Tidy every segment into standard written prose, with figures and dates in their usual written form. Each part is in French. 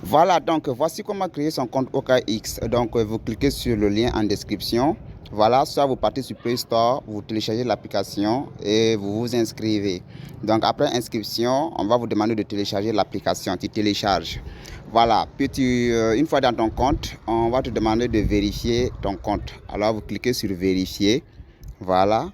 Voilà, donc voici comment créer son compte OKX. Donc vous cliquez sur le lien en description. Voilà, soit vous partez sur Play Store, vous téléchargez l'application et vous vous inscrivez. Donc après inscription, on va vous demander de télécharger l'application. Tu télécharges. Voilà, puis une fois dans ton compte, on va te demander de vérifier ton compte. Alors vous cliquez sur vérifier. Voilà.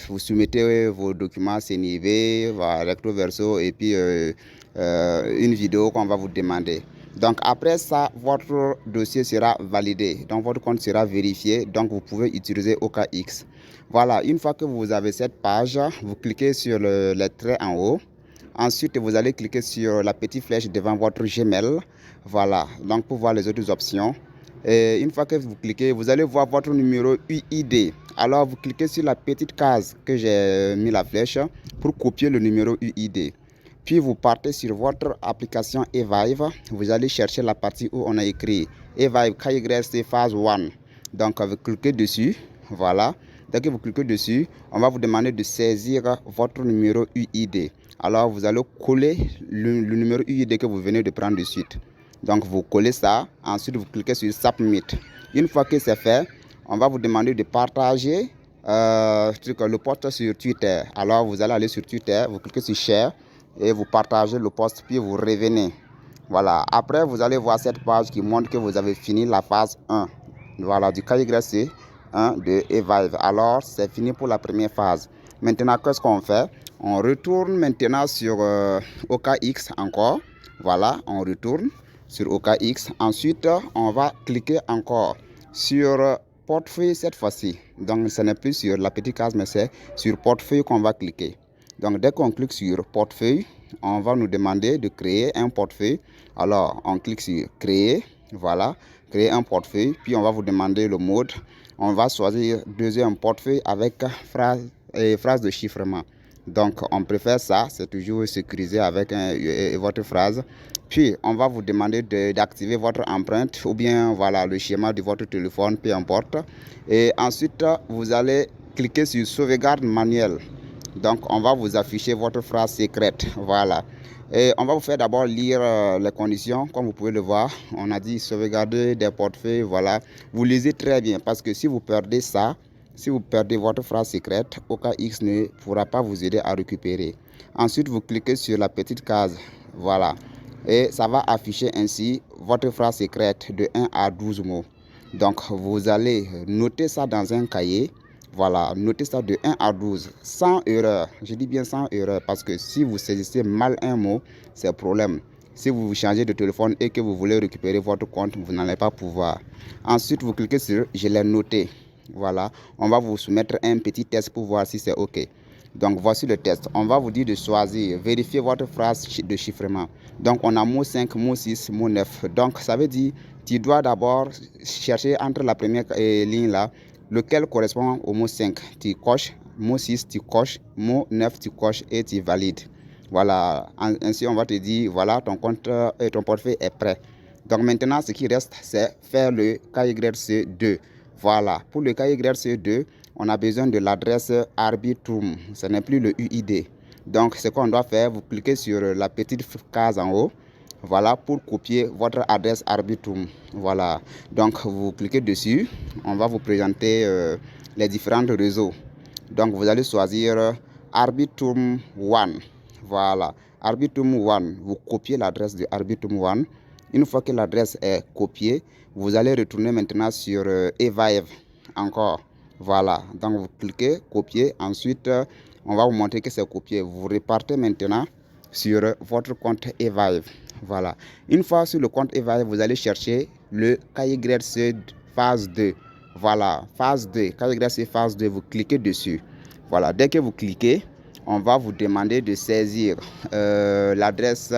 Vous soumettez vos documents CNIV, recto verso et puis une vidéo qu'on va vous demander. Donc après ça, votre dossier sera validé. Donc votre compte sera vérifié. Donc vous pouvez utiliser OKX. Voilà, une fois que vous avez cette page, vous cliquez sur les traits en haut. Ensuite, vous allez cliquer sur la petite flèche devant votre Gmail. Voilà, donc pour voir les autres options. Et une fois que vous cliquez, vous allez voir votre numéro UID. Alors, vous cliquez sur la petite case que j'ai mis la flèche pour copier le numéro UID. Puis, vous partez sur votre application Evive. Vous allez chercher la partie où on a écrit Evive KYC phase 1. Donc, vous cliquez dessus. Voilà. Dès que vous cliquez dessus, on va vous demander de saisir votre numéro UID. Alors, vous allez coller le numéro UID que vous venez de prendre de suite. Donc, vous collez ça. Ensuite, vous cliquez sur Submit. Une fois que c'est fait, on va vous demander de partager le post sur Twitter. Alors, vous allez aller sur Twitter, vous cliquez sur Share et vous partagez le post, puis vous revenez. Voilà. Après, vous allez voir cette page qui montre que vous avez fini la phase 1. Voilà, du KYC 1 de Evive. Alors, c'est fini pour la première phase. Maintenant, qu'est-ce qu'on fait? On retourne maintenant sur OKX encore. Voilà, on retourne sur OKX. Ensuite, on va cliquer encore sur portefeuille cette fois-ci. Donc, ce n'est plus sur la petite case, mais c'est sur portefeuille qu'on va cliquer. Donc, dès qu'on clique sur portefeuille, on va nous demander de créer un portefeuille. Alors, on clique sur créer. Voilà, créer un portefeuille. Puis, on va vous demander le mode. On va choisir deuxième portefeuille avec phrase de chiffrement. Donc, on préfère ça, c'est toujours sécurisé avec votre phrase. Puis, on va vous demander d'activer votre empreinte ou bien voilà, le schéma de votre téléphone, peu importe. Et ensuite, vous allez cliquer sur sauvegarde manuelle. Donc, on va vous afficher votre phrase secrète. Voilà. Et on va vous faire d'abord lire les conditions. Comme vous pouvez le voir, on a dit sauvegarder des portefeuilles. Voilà. Vous lisez très bien parce que si vous perdez ça, si vous perdez votre phrase secrète, OKX ne pourra pas vous aider à récupérer. Ensuite, vous cliquez sur la petite case. Voilà. Et ça va afficher ainsi votre phrase secrète de 1 à 12 mots. Donc, vous allez noter ça dans un cahier. Voilà, notez ça de 1 à 12, sans erreur. Je dis bien sans erreur parce que si vous saisissez mal un mot, c'est un problème. Si vous changez de téléphone et que vous voulez récupérer votre compte, vous n'allez pas pouvoir. Ensuite, vous cliquez sur « Je l'ai noté ». Voilà, on va vous soumettre un petit test pour voir si c'est OK. Donc, voici le test. On va vous dire de choisir, vérifier votre phrase de chiffrement. Donc, on a mot 5, mot 6, mot 9. Donc, ça veut dire, tu dois d'abord chercher entre la première ligne là, lequel correspond au mot 5. Tu coches, mot 6, tu coches, mot 9, tu coches et tu valides. Voilà, ainsi on va te dire, voilà, ton compte et ton portefeuille est prêt. Donc maintenant, ce qui reste, c'est faire le KYC2. Voilà, pour le KYC2, on a besoin de l'adresse Arbitrum. Ce n'est plus le UID. Donc, ce qu'on doit faire, vous cliquez sur la petite case en haut. Voilà, pour copier votre adresse Arbitrum. Voilà, donc vous cliquez dessus. On va vous présenter les différents réseaux. Donc, vous allez choisir Arbitrum One. Voilà, Arbitrum One. Vous copiez l'adresse de Arbitrum One. Une fois que l'adresse est copiée, vous allez retourner maintenant sur Evive encore. Voilà, donc vous cliquez, copier. Ensuite, on va vous montrer que c'est copié. Vous repartez maintenant sur votre compte Evive. Voilà. Une fois sur le compte Evive, vous allez chercher le KYC phase 2. Voilà, phase 2. KYC phase 2, vous cliquez dessus. Voilà, dès que vous cliquez, on va vous demander de saisir l'adresse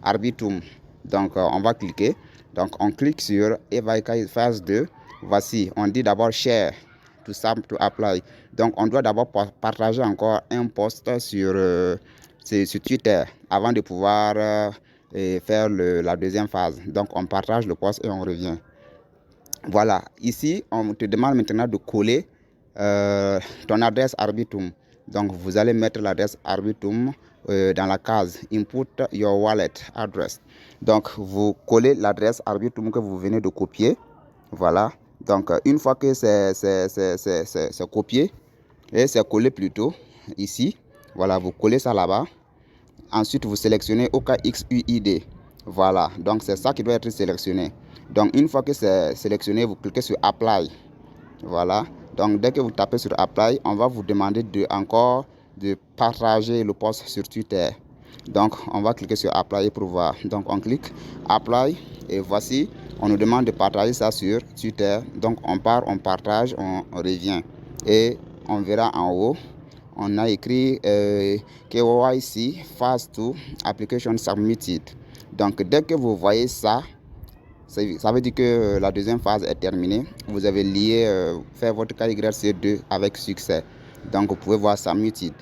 Arbitrum. Donc, on va cliquer. Donc, on clique sur Evive phase 2. Voici, on dit d'abord share, tout simple, to apply. Donc, on doit d'abord partager encore un post sur Twitter avant de pouvoir faire la deuxième phase. Donc, on partage le post et on revient. Voilà, ici, on te demande maintenant de coller ton adresse Arbitrum. Donc, vous allez mettre l'adresse Arbitrum dans la case Input your wallet address. Donc, vous collez l'adresse Arbitrum que vous venez de copier. Voilà. Donc, une fois que c'est copié, et c'est collé plutôt ici, voilà, vous collez ça là-bas. Ensuite, vous sélectionnez OKXUID. Voilà, donc c'est ça qui doit être sélectionné. Donc, une fois que c'est sélectionné, vous cliquez sur Apply. Voilà, donc dès que vous tapez sur Apply, on va vous demander encore de partager le post sur Twitter. Donc, on va cliquer sur Apply pour voir. Donc, on clique Apply et voici, on nous demande de partager ça sur Twitter. Donc, on part, on partage, on revient. Et on verra en haut, on a écrit KYC Phase 2 Application Submitted. Donc, dès que vous voyez ça, ça veut dire que la deuxième phase est terminée. Vous avez lié, fait votre KYC2 avec succès. Donc, vous pouvez voir Submitted.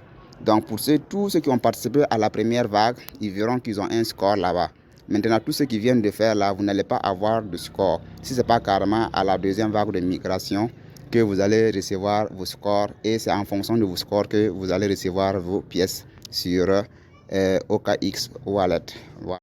Donc, pour tous ceux qui ont participé à la première vague, ils verront qu'ils ont un score là-bas. Maintenant, tous ceux qui viennent de faire là, vous n'allez pas avoir de score. Si ce n'est pas carrément à la deuxième vague de migration que vous allez recevoir vos scores. Et c'est en fonction de vos scores que vous allez recevoir vos pièces sur OKX Wallet. Voilà.